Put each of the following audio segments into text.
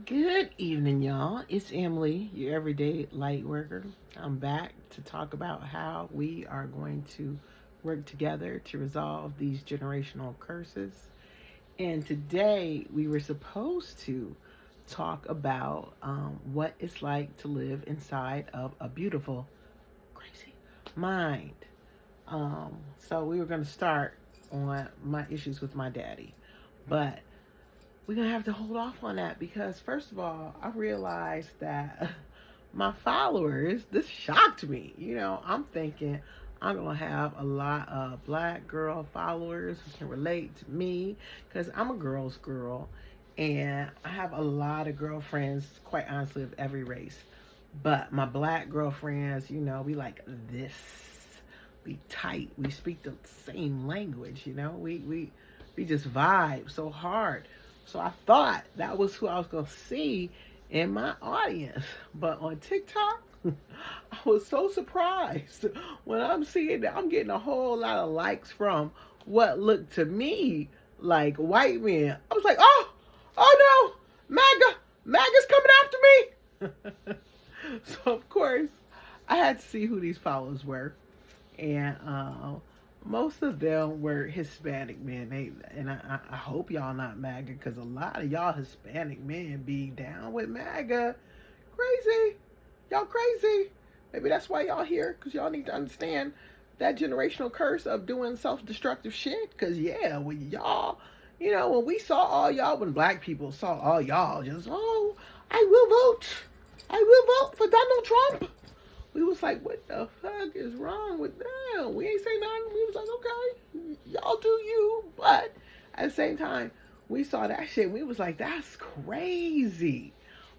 Good evening, y'all. It's Amli, your everyday light worker. I'm back to talk about how we are going to work together to resolve these generational curses. And today we were supposed to talk about what it's like to live inside of a beautiful, crazy mind. So we were going to start on my issues with my daddy. But we're gonna have to hold off on that because first of all, I realized that my followers, this shocked me. I'm thinking I'm gonna have a lot of black girl followers who can relate to me because I'm a girl's girl and I have a lot of girlfriends, quite honestly, of every race. But my black girlfriends, we like this. We tight. We speak the same language, we just vibe so hard. So I thought that was who I was going to see in my audience. But on TikTok, I was so surprised when I'm seeing that I'm getting a whole lot of likes from what looked to me like white men. I was like, oh no, MAGA's coming after me. So of course, I had to see who these followers were. And most of them were Hispanic men. I hope y'all not MAGA because a lot of y'all Hispanic men be down with MAGA. Crazy. Y'all crazy. Maybe that's why y'all here because y'all need to understand that generational curse of doing self-destructive shit. Because, yeah, when y'all, when we saw all y'all, when black people saw all y'all just, I will vote. I will vote for Donald Trump. We was like, what the fuck is wrong with them? We ain't say nothing. We was like, okay, y'all do you. But at the same time, we saw that shit. We was like, that's crazy.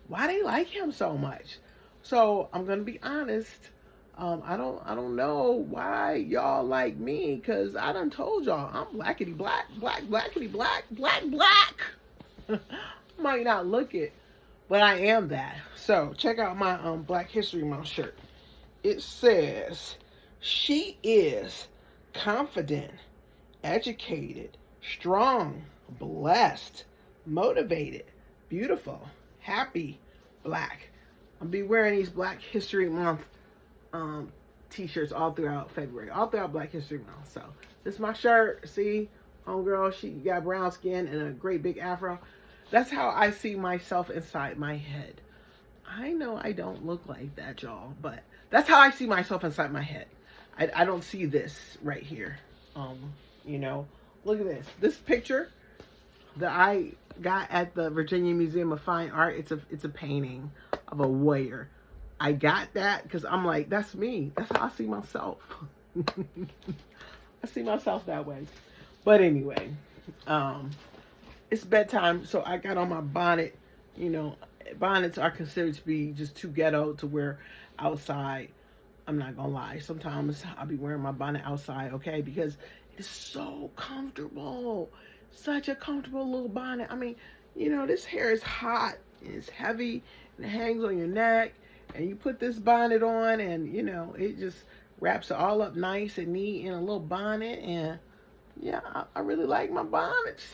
Why they like him so much? So I'm gonna be honest. I don't know why y'all like me, cause I done told y'all I'm blackity black, blackity black. Might not look it, but I am that. So check out my Black History Month shirt. It says, she is confident, educated, strong, blessed, motivated, beautiful, happy, black. I'll be wearing these Black History Month t-shirts all throughout February, all throughout Black History Month. So this is my shirt. See, homegirl, she got brown skin and a great big afro. That's how I see myself inside my head. I know I don't look like that, y'all, but that's how I see myself inside my head. I don't see this right here. You know, look at this. This picture that I got at the Virginia Museum of Fine Art. It's a painting of a warrior. I got that because I'm like, that's me. That's how I see myself. I see myself that way. But anyway, it's bedtime, so I got on my bonnet. You know, bonnets are considered to be just too ghetto to wear outside. I'm not gonna lie. Sometimes I'll be wearing my bonnet outside, okay, because it's so comfortable. Such a comfortable little bonnet. I mean, this hair is hot and it's heavy and it hangs on your neck. And you put this bonnet on and, it just wraps it all up nice and neat in a little bonnet. And yeah, I really like my bonnets.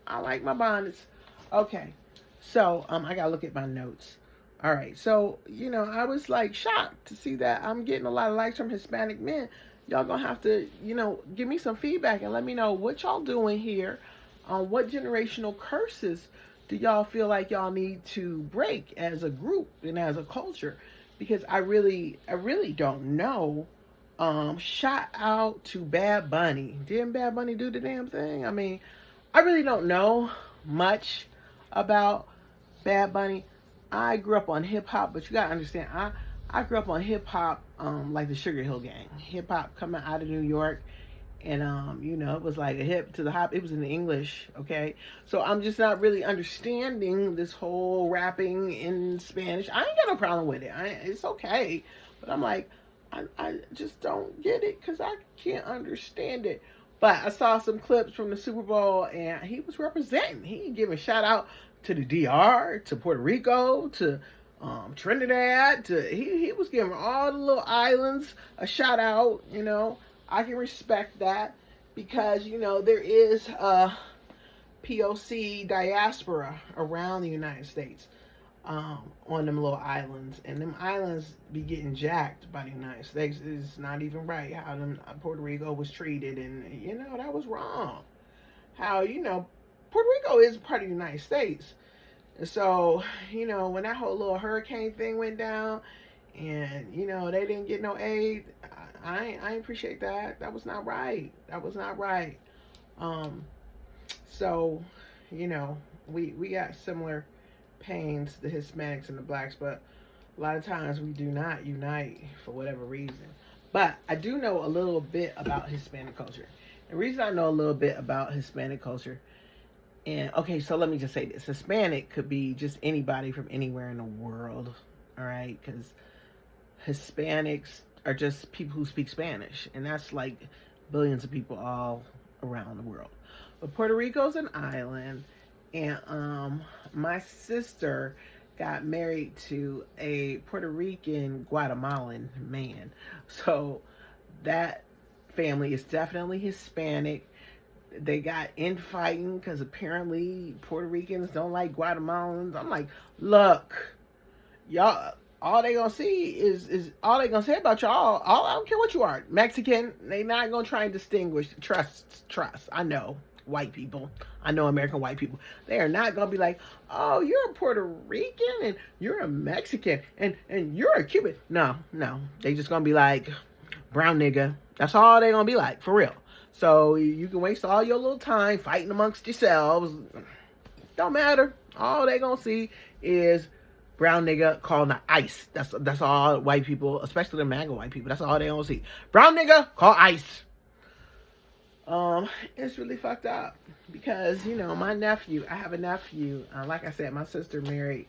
I like my bonnets. Okay. So, I gotta look at my notes. All right. So, I was like shocked to see that I'm getting a lot of likes from Hispanic men. Y'all gonna have to, give me some feedback and let me know what y'all doing here. What generational curses do y'all feel like y'all need to break as a group and as a culture? Because I really don't know. Shout out to Bad Bunny. Didn't Bad Bunny do the damn thing? I mean, I really don't know much about Bad Bunny. I grew up on hip hop, but you gotta understand, I grew up on hip hop, like the Sugar Hill Gang. Hip hop coming out of New York. And it was like a hip to the hop. It was in English, okay? So I'm just not really understanding this whole rapping in Spanish. I ain't got no problem with it. It's okay. But I'm like, I just don't get it because I can't understand it. But I saw some clips from the Super Bowl and he was representing. He giving shout out to the DR, to Puerto Rico, to Trinidad. He was giving all the little islands a shout out. I can respect that because there is POC diaspora around the United States, on them little islands, and them islands be getting jacked by the United States. It's not even right how them Puerto Rico was treated, and that was wrong. How Puerto Rico is part of the United States, and so when that whole little hurricane thing went down, and they didn't get no aid, I appreciate that. That was not right. That was not right. So we got similar pains, the Hispanics and the blacks, but a lot of times we do not unite for whatever reason. But I do know a little bit about Hispanic culture. The reason I know a little bit about Hispanic culture, and okay, so let me just say this: Hispanic could be just anybody from anywhere in the world, all right? Because Hispanics are just people who speak Spanish, and that's like billions of people all around the world. But Puerto Rico's an island, and my sister got married to a Puerto Rican Guatemalan man. So that family is definitely Hispanic. They got infighting because apparently Puerto Ricans don't like Guatemalans. I'm like, look, y'all, all they gonna see is all they gonna say about y'all. I don't care what you are, Mexican. They not gonna try and distinguish. Trust. I know white people. I know American white people. They are not gonna be like, oh, you're a Puerto Rican and you're a Mexican and you're a Cuban. No. They just gonna be like, brown nigga. That's all they gonna be like, for real. So you can waste all your little time fighting amongst yourselves. Don't matter. All they gonna see is brown nigga calling the ice. That's all white people, especially the MAGA white people. That's all they gonna see. Brown nigga call ice. It's really fucked up because my nephew. I have a nephew. Like I said, my sister married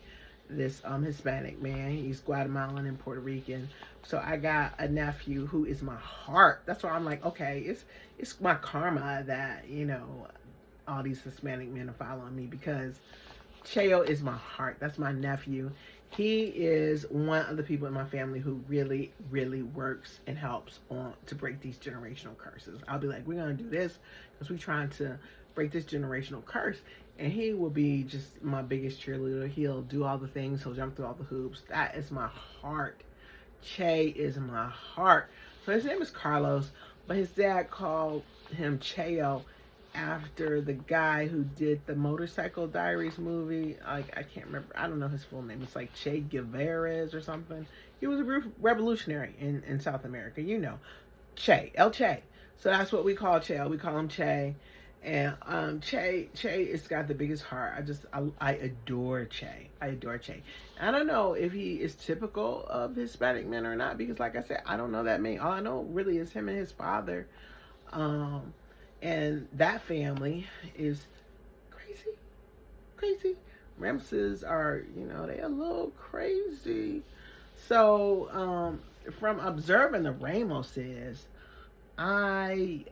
this Hispanic man. He's Guatemalan and Puerto Rican. So I got a nephew who is my heart. That's why I'm like, okay, it's my karma that all these Hispanic men are following me, because Cheo is my heart. That's my nephew. He is one of the people in my family who really, really works and helps to break these generational curses. I'll be like, we're going to do this because we're trying to break this generational curse. And he will be just my biggest cheerleader. He'll do all the things. He'll jump through all the hoops. That is my heart. Che is my heart. So his name is Carlos, but his dad called him Cheo after the guy who did the Motorcycle Diaries movie. I can't remember. I don't know his full name. It's like Che Guevara or something. He was a revolutionary in South America. Che, El Che. So that's what we call Che. We call him Che. And Che has got the biggest heart. I adore Che. I adore Che. I don't know if he is typical of Hispanic men or not, because like I said, I don't know that many. All I know really is him and his father. And that family is crazy. Ramses are, they a little crazy. So, from observing the Ramoses, I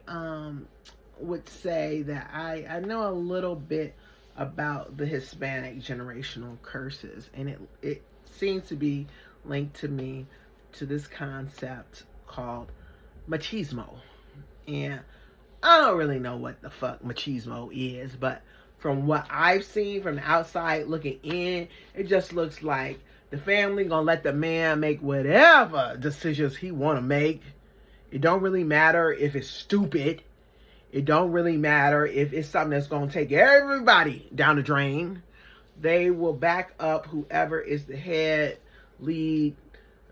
would say that I know a little bit about the Hispanic generational curses, and it seems to be linked to this concept called machismo. And I don't really know what the fuck machismo is, but from what I've seen from the outside looking in, it just looks like the family gonna let the man make whatever decisions he wanna make. It don't really matter if it's stupid. It don't really matter if it's something that's gonna take everybody down the drain. They will back up whoever is the head lead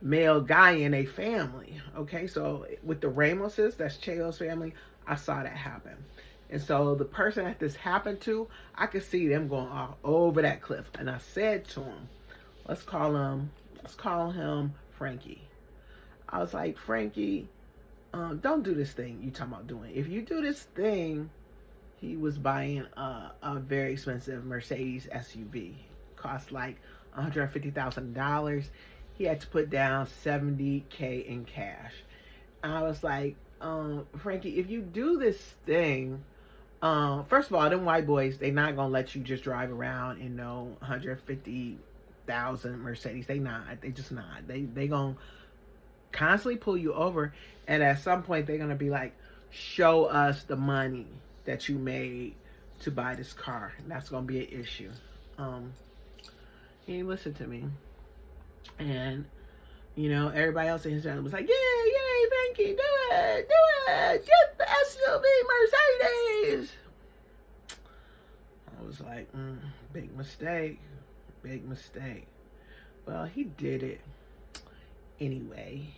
male guy in a family. Okay, so with the Ramoses, that's Cheo's family, I saw that happen. And so the person that this happened to, I could see them going off over that cliff. And I said to him, let's call him Frankie. I was like, Frankie, don't do this thing you talking about doing. If you do this thing, he was buying a very expensive Mercedes SUV. Cost like $150,000. He had to put down $70K in cash. And I was like, Frankie, if you do this thing, first of all, them white boys, they not gonna let you just drive around in no 150,000 Mercedes. They just not. They gonna constantly pull you over, and at some point they're gonna be like, show us the money that you made to buy this car. And that's going to be an issue. He listened to me. And, you know, everybody else in his family was like, yay, Frankie, do it, get the SUV Mercedes. I was like, big mistake. Well, he did it anyway.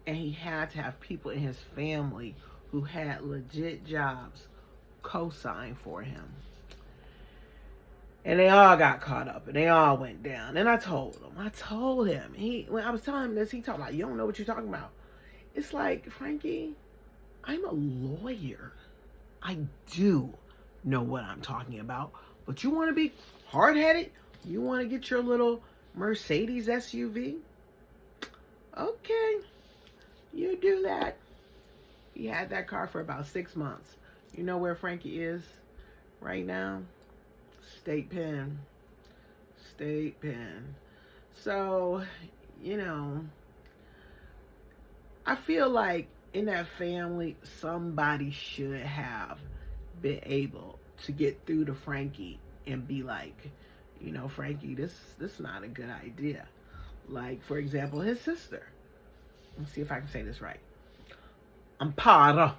And he had to have people in his family who had legit jobs co-sign for him. And they all got caught up and they all went down. And I told him. When I was telling him this, he talked about, you don't know what you're talking about. It's like, Frankie, I'm a lawyer. I do know what I'm talking about. But you want to be hard-headed? You want to get your little Mercedes SUV? Okay, you do that. He had that car for about 6 months. You know where Frankie is right now? State pen. So, you know, I feel like in that family, somebody should have been able to get through to Frankie and be like, you know, Frankie, this is not a good idea. Like, for example, his sister. Let's see if I can say this right. Amparo.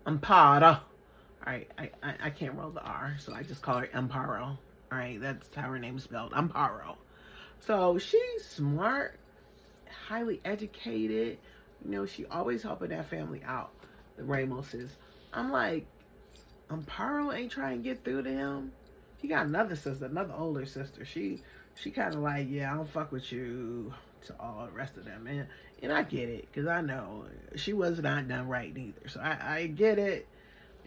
All right, I can't roll the R, so I just call her Amparo. All right, that's how her name is spelled, Amparo. So she's smart, highly educated. You know, she always helping that family out, the Ramoses. I'm like, Amparo ain't trying to get through to him. He got another sister, another older sister. She kind of like, yeah, I don't fuck with you, to all the rest of them. And I get it, because I know she was not done right neither. So I get it.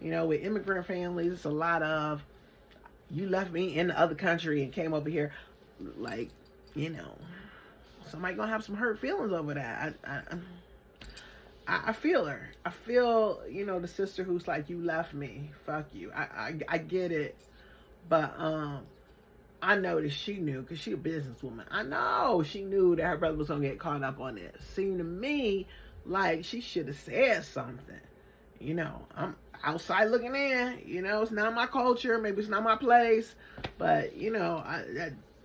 You know, with immigrant families, it's a lot of, you left me in the other country and came over here. Like, you know, somebody gonna have some hurt feelings over that. I feel her. I feel, you know, the sister who's like, you left me, fuck you. I get it. But I know that she knew, because she a businesswoman. I know she knew that her brother was going to get caught up on this. Seemed to me like she should have said something. You know, I'm outside looking in. You know, it's not my culture. Maybe it's not my place. But, you know,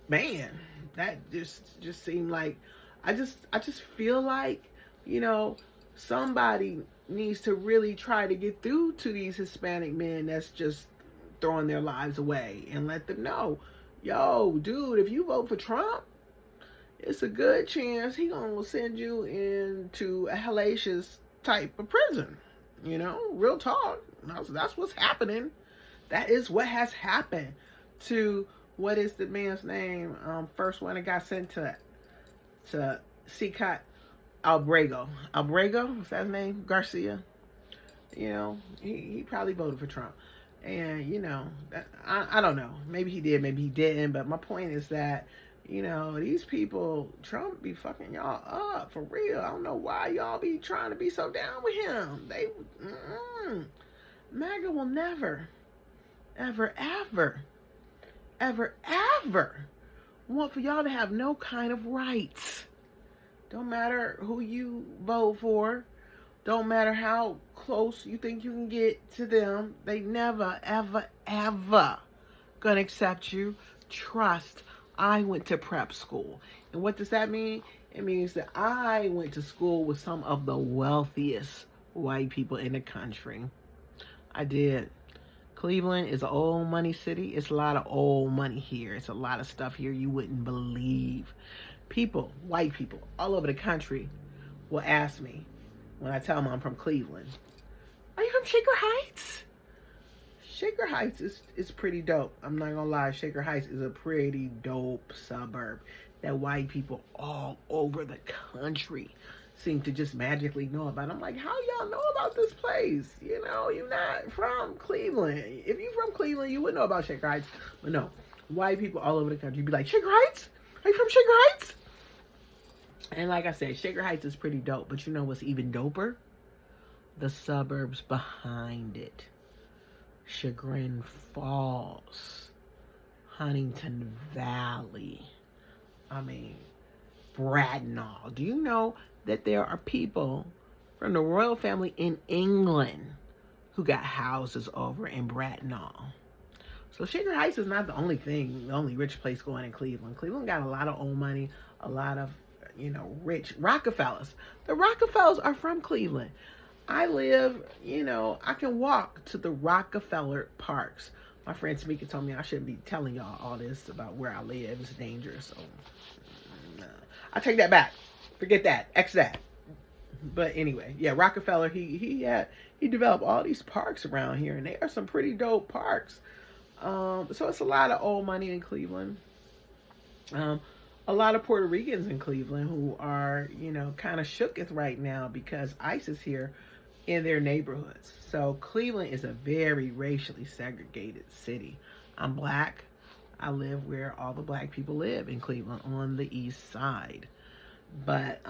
that just seemed like, I just feel like, you know, somebody needs to really try to get through to these Hispanic men that's just throwing their lives away and let them know, yo, dude, if you vote for Trump, it's a good chance he gonna send you into a hellacious type of prison. You know, real talk. That's what's happening. That is what has happened to, what is the man's name? First one that got sent to CCOT, Albrego, is that his name? Garcia. You know, he probably voted for Trump. And, you know, I don't know. Maybe he did, maybe he didn't. But my point is that, you know, these people, Trump be fucking y'all up, for real. I don't know why y'all be trying to be so down with him. MAGA will never, ever want for y'all to have no kind of rights. Don't matter who you vote for. Don't matter how close you think you can get to them. They never, ever gonna accept you. Trust. I went to prep school. And what does that mean? It means that I went to school with some of the wealthiest white people in the country. I did. Cleveland is an old money city. It's a lot of old money here. It's a lot of stuff here you wouldn't believe. People, white people, all over the country will ask me when I tell them I'm from Cleveland, are you from Shaker Heights? Shaker Heights is pretty dope. I'm not gonna lie. Shaker Heights is a pretty dope suburb that white people all over the country seem to just magically know about. I'm like, how y'all know about this place? You know, you're not from Cleveland. If you're from Cleveland, you would know about Shaker Heights. But no, white people all over the country be like, Shaker Heights? Are you from Shaker Heights? And like I said, Shaker Heights is pretty dope. But you know what's even doper? The suburbs behind it. Chagrin Falls, Huntington Valley, Bracknell. Do you know that there are people from the royal family in England who got houses over in Bracknell? So Shaker Heights is not the only thing, the only rich place going in Cleveland. Cleveland got a lot of old money, a lot of, rich Rockefellers. The Rockefellers are from Cleveland. I live, I can walk to the Rockefeller parks. My friend Tamika told me I shouldn't be telling y'all all this about where I live. It's dangerous. So I take that back. Forget that. X that. But anyway, yeah, Rockefeller, he developed all these parks around here, and they are some pretty dope parks. So it's a lot of old money in Cleveland. A lot of Puerto Ricans in Cleveland who are, kind of shooketh right now because ICE is here in their neighborhoods. So Cleveland is a very racially segregated city. I'm black. I live where all the black people live in Cleveland on the east side. But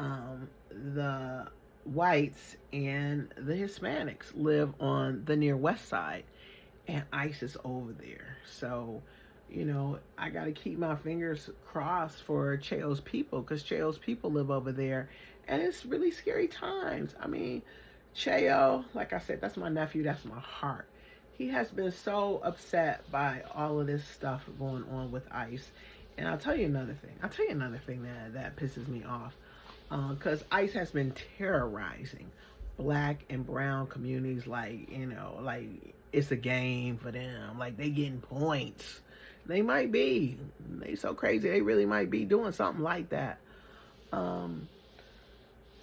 the whites and the Hispanics live on the near west side, and ICE is over there. So, I got to keep my fingers crossed for Cheo's people, because Cheo's people live over there, and it's really scary times. I mean, Cheo, like I said, that's my nephew, that's my heart. He has been so upset by all of this stuff going on with ICE. And I'll tell you another thing that pisses me off. Because ICE has been terrorizing black and brown communities like it's a game for them. Like they getting points. They might be. They so crazy. They really might be doing something like that.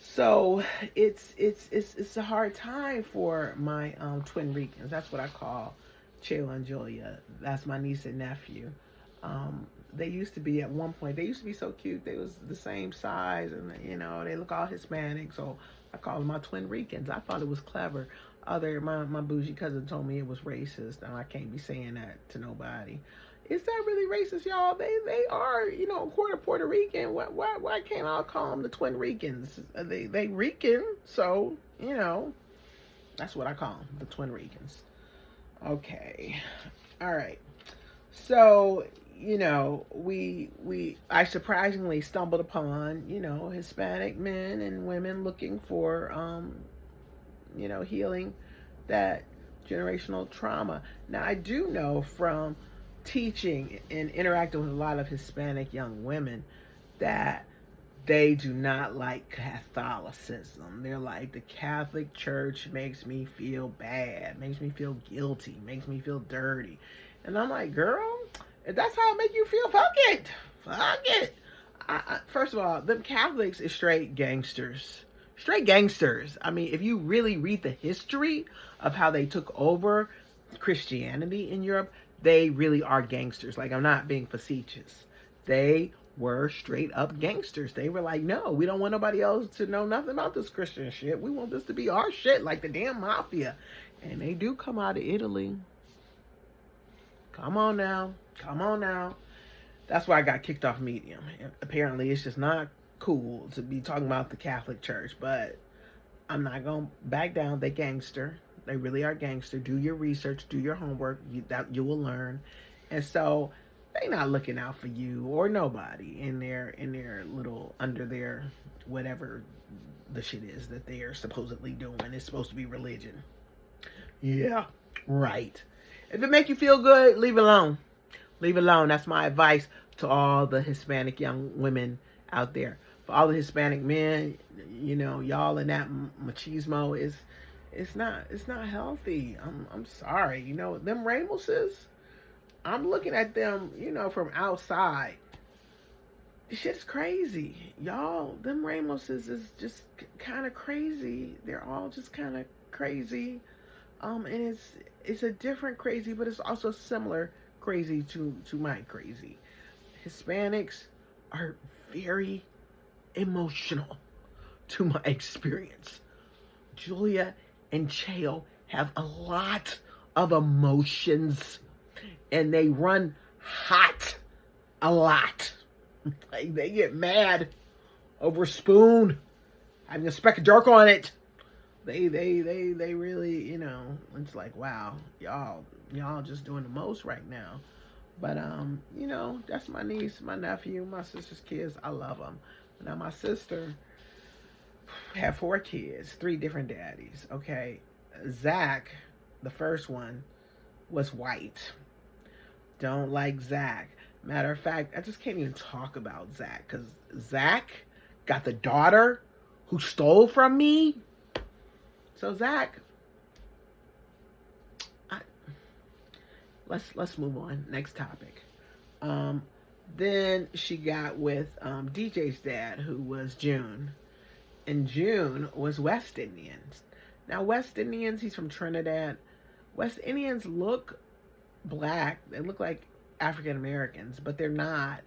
So it's a hard time for my twin Ricans. That's what I call Cheo and Julia. That's my niece and nephew. They used to be at one point. They used to be so cute. They was the same size, and they look all Hispanic. So I call them my twin Ricans. I thought it was clever. My bougie cousin told me it was racist, and I can't be saying that to nobody. Is that really racist, y'all? They are, quarter Puerto Rican. Why can't I call them the twin Ricans? They Rican, so that's what I call them, the twin Ricans. Okay, all right. So I surprisingly stumbled upon Hispanic men and women looking for healing that generational trauma. Now I do know from teaching and interacting with a lot of Hispanic young women that they do not like Catholicism. They're like, the Catholic Church makes me feel bad, makes me feel guilty, makes me feel dirty. And I'm like, girl, if that's how it make you feel, fuck it. First of all, them Catholics is straight gangsters. I mean, if you really read the history of how they took over Christianity in Europe, they really are gangsters. Like, I'm not being facetious. They were straight up gangsters. They were like, no, we don't want nobody else to know nothing about this Christian shit. We want this to be our shit, like the damn mafia. And they do come out of Italy. Come on now. That's why I got kicked off Medium. Apparently, it's just not cool to be talking about the Catholic Church, but I'm not going to back down. They gangster. They really are gangster. Do your research, do your homework, you will learn. And so they not looking out for you or nobody in their little, under their whatever the shit is that they are supposedly doing. It's supposed to be religion. Yeah, right. If it make you feel good, leave it alone. Leave it alone. That's my advice to all the Hispanic young women out there. For all the Hispanic men, y'all in that machismo it's not healthy. I'm sorry. Them Ramoses, I'm looking at them, from outside. Shit's crazy. Y'all, them Ramoses is just kind of crazy. They're all just kind of crazy. And it's a different crazy, but it's also similar crazy to my crazy. Hispanics are very emotional to my experience. Julia and Cheo have a lot of emotions, and they run hot a lot. Like, they get mad over a spoon having a speck of jerk on it. They really, it's like, wow, y'all just doing the most right now. But that's my niece, my nephew, my sister's kids. I love them. Now my sister had 4 kids, 3 different daddies. Okay, Zach, the first one, was white. don't like Zach. Matter of fact, I just can't even talk about Zach because Zach got the daughter who stole from me. So Zach, let's move on. Next topic. Then she got with DJ's dad, who was June, and June was West Indians. Now West Indians, he's from Trinidad. West Indians look black. They look like African Americans, but they're not.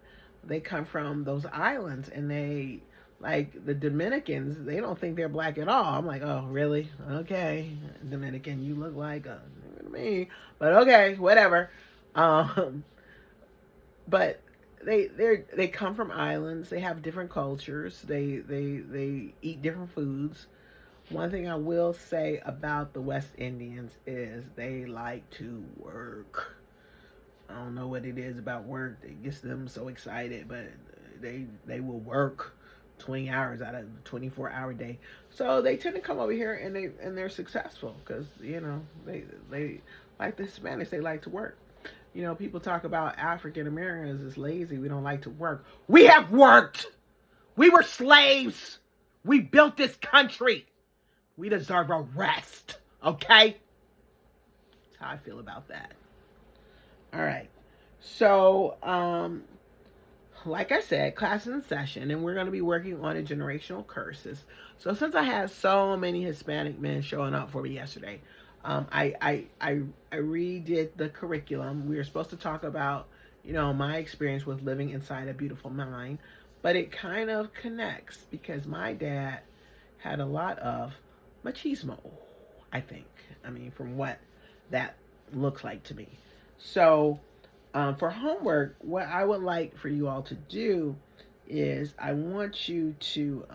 They come from those islands, and they, like the Dominicans, they don't think they're black at all. I'm like, oh, really? Okay, Dominican, you look like me, but okay, whatever. But they come from islands. They have different cultures. They eat different foods. One thing I will say about the West Indians is they like to work. I don't know what it is about work that gets them so excited, but they will work 20 hours out of a 24-hour day. So they tend to come over here and they're successful because, you know, they like the Hispanics, they like to work. You know, people talk about African Americans as lazy. We don't like to work. We have worked. We were slaves. We built this country. We deserve a rest. Okay? That's how I feel about that. All right. So, like I said, class in session, and we're going to be working on a generational curses. So since I had so many Hispanic men showing up for me yesterday, I redid the curriculum. We were supposed to talk about, you know, my experience with living inside a beautiful mind, but it kind of connects because my dad had a lot of machismo, I think. I mean, from what that looks like to me. So for homework, what I would like for you all to do is I want you to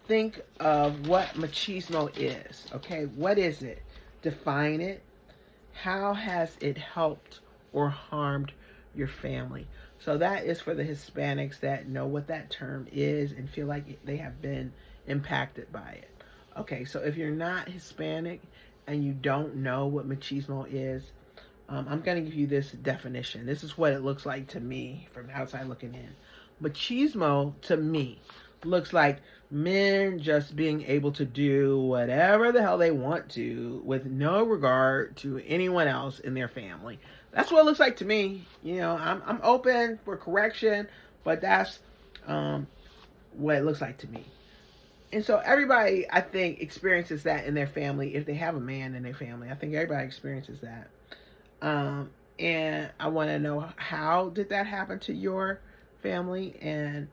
think of what machismo is. Okay, what is it? Define it. How has it helped or harmed your family? So that is for the Hispanics that know what that term is and feel like they have been impacted by it. Okay, so if you're not Hispanic and you don't know what machismo is, I'm going to give you this definition. This is what it looks like to me from outside looking in. Machismo, to me, looks like men just being able to do whatever the hell they want to with no regard to anyone else in their family. That's what it looks like to me. You know, I'm open for correction, but that's what it looks like to me. And so everybody, I think, experiences that in their family. If they have a man in their family, I think everybody experiences that. And I want to know, how did that happen to your family, and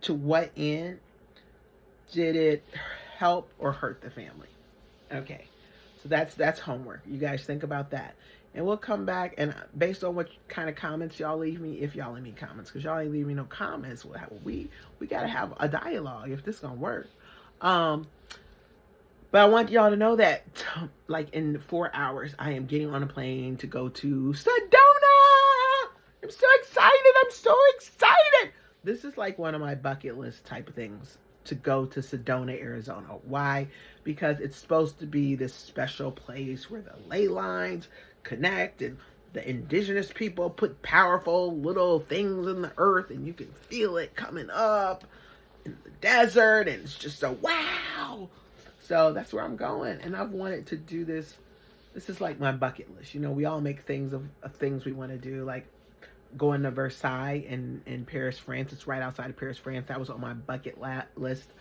to what end did it help or hurt the family? Okay, so that's homework. You guys think about that. And we'll come back, and based on what kind of comments y'all leave me, if y'all leave me comments, because y'all ain't leave me no comments, we got to have a dialogue if this gonna work. But I want y'all to know that, like, in 4 hours, I am getting on a plane to go to Sedona. I'm so excited. This is like one of my bucket list type of things, to go to Sedona, Arizona. Why? Because it's supposed to be this special place where the ley lines connect and the indigenous people put powerful little things in the earth and you can feel it coming up in the desert, and it's just a wow. So that's where I'm going, and I've wanted to do this. This is like my bucket list. You know, we all make things of things we want to do, like going to Versailles in Paris, France. It's right outside of Paris, France. That was on my bucket list.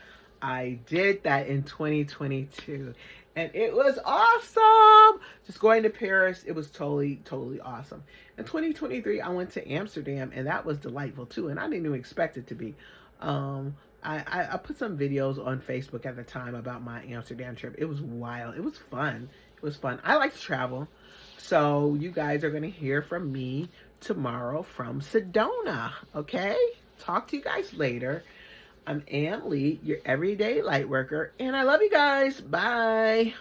I did that in 2022, and it was awesome. Just going to Paris, it was totally awesome. In 2023, I went to Amsterdam, and that was delightful too, and I didn't even expect it to be. I put some videos on Facebook at the time about my Amsterdam trip. It was wild. It was fun. I like to travel. So you guys are going to hear from me tomorrow from Sedona. Okay? Talk to you guys later. I'm Amli, your everyday light worker, and I love you guys. Bye.